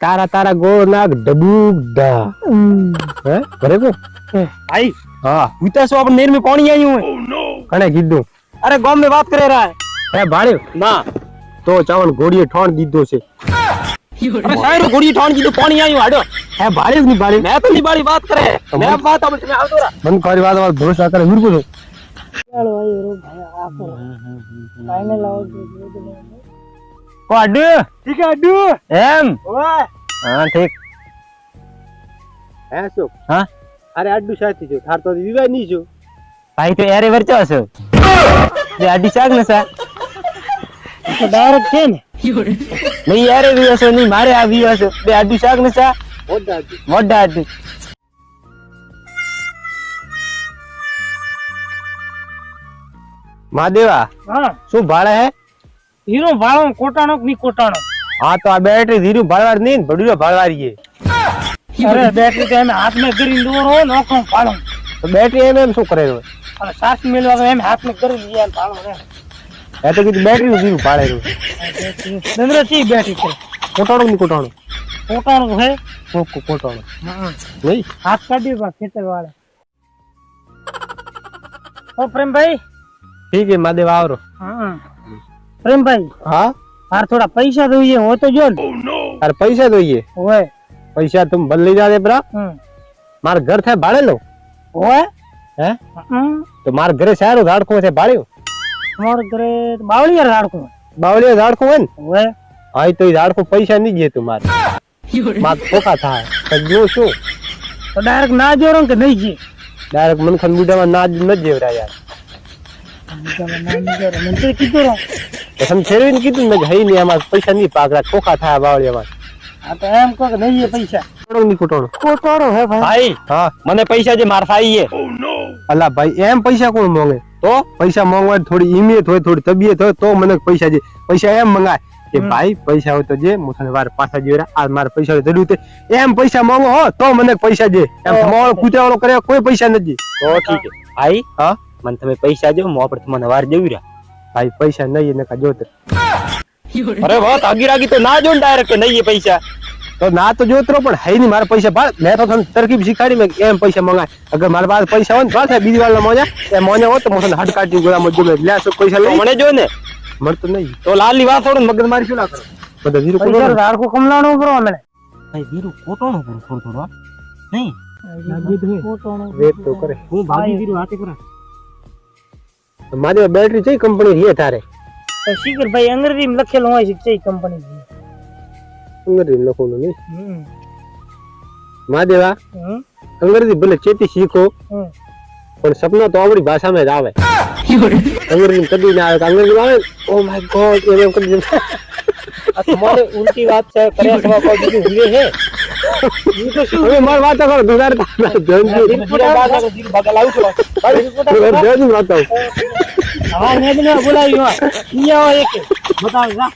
તારા તારા ગોળ નાક ડબુડા હે કરે કો भाई હા उतना सो अपन नेर में पानी आई हूँ કણે કીધું अरे गांव में बात करे रहा है હે ભાળ્યો ना તો ચાવન ઘોડીએ ઠોણ દીધો છે अरे साइड घोड़ी ठान की तो पानी आई हूँ हाडो હે ભાળ્યો ની ભાળ્યો मैं तो नहीं बारी बात करे मैं बात अब मैं आवतो रहा મન કરી વાત વાત ભરોસા કરે વીર બોલો ચાલો ભાઈ રો ભાઈ આ કરો કાઈને લાવો કો આડુ ठीक है अड्डू એમ ओए હા ઠીક है सो હા अरे अड्डू साथी जो थार तो विवाह नहीं जो ભાઈ તો એરે વરચો છો જે આડી શાક ને સા તો ડાયરેક્ટ છે ને નહીં એરે વિયો નહીં મારે આ વિયો છે બે આડી શાક ને સા मोटा अड्डू મોઢા આડી મહાદેવા હા શું ભાડે હે હીરો ભાળો કોટાણો કે ની કોટાણો હા તો આ બેટરી ધીરું ભાળવાર નહીં ભડુરો ભાળવારીએ અરે બેટરી તો એમ હાથ में કરી દોરો નોખો ભાળો તો બેટરી એમ શું કરે રહ્યો અને સાસ મેલવા તો એમ હાથ में કરી લીયા ભાળો રે એ તો કીધું બેટરી નું ધીરું ભાળે રહ્યું દંદ્ર થી બેટરી છે કોટાણો ની કોટાણો કોટાણો હે કોટાણો હા નહીં હાથ કાઢી બા ખેતર વાળા ઓ પ્રેમભાઈ ઠીક હે મહાદેવ આવરો હા પ્રેમભાઈ હા માર થોડા પૈસા જોઈએ હો તો જો ને તારે પૈસા જોઈએ ઓય પૈસા તું ભલે લઈ જાજે બરા મારા ઘર થાય ભાડે લો ઓય હે તો મારા ઘરે સારું ઝાડખું છે ભાડ્યું તમાર ઘરે બાવળિયા રાડકો બાવળિયા ઝાડખું હોય ને ઓય હા તો એ ઝાડખું પૈસા નહીં દે તું મારે માર ખોખા થાય તો જો શું તો ડાયરેક્ટ ના જોરો કે નહીં જી ડાયરેક્ટ મનખન બુડામાં ના જ ન જેવરા યાર મને તો કીધું રહો તો તમે ફેરવીને કીધું ને હઈ નહીં આમાં પૈસા નહીં પાકરા ખોખા થાય બાવળિયામાં આ તો એમ કહો કે નહીં પૈસા કોટાણો ની કોટાણો કોટાડો હે ભાઈ भाई હા मने पैसा जे मार खाई है અલા ભાઈ એમ પૈસા કોણ માંગે તો પૈસા માંગવા થોડી ઈમિયત હોય થોડી તબિયત હોય તો મને પૈસા જે પૈસા એમ મંગાય કે ભાઈ પૈસા હોય તો જે મુઠાને વાર પાછા જોરા આ મારે પૈસા જરૂર છે એમ પૈસા માંગો હો તો મને પૈસા જે એમ તમારો કૂતરાવાળો કરે કોઈ પૈસા નથી तो ठीक है भाई હા मन તમે પૈસા જો મો પર મને વાર દેવી રહ્યા ભાઈ પૈસા નહીં ને કા જોતર અરે વાત આગી રાગી તો ના જો ડાયરેક્ટ નહીં એ પૈસા તો ના તો જોતરો પણ હઈ ની મારા પૈસા ભાળ મેં તો તને તરકીબ શીખાડી મેં એમ પૈસા મંગાય અગર મારા પાસે પૈસા હોય ને પાછા બીજી વાર મોજા એ મોજા હોય તો મોસન હટ કાઢી ગોળા મજો લે લે પૈસા તો લઈ મને જો ને મળતો નહીં તો લાલની વાત છોડો મગજ મારી શું ના કરો બધા જીરો પૈસા રાડકો કમલાણો કરો મને ભાઈ વીરુ કોટોનો પૂરું થોડું થોડું નહીં વેત તો કરે હું ભાગી વીરુ હાથે કરા મારી બેટરી કઈ કંપની રે તારે શીખર ભાઈ અંગ્રેજી માં લખેલું હોય છે કઈ કંપની અંગ્રેજી લખવાનું નહીં મહાદેવા હમ અંગ્રેજી ભલે ચેતી શીખો હમ પણ સપના તો આપણી ભાષામાં જ આવે અંગ્રેજી કદી ના આવે તો અંગ્રેજી આવે ઓ માય ગોડ એમ કરી આ તમારે ઉલટી વાત છે કર્યા સવા કોઈ બીજું હીરે હે હવે માર વાત કરો દુધાર ધીરે ભાગા લાવું છું ભાઈ વાત હા ને બોલાવ્યો અહીંયા એક બતાવ જા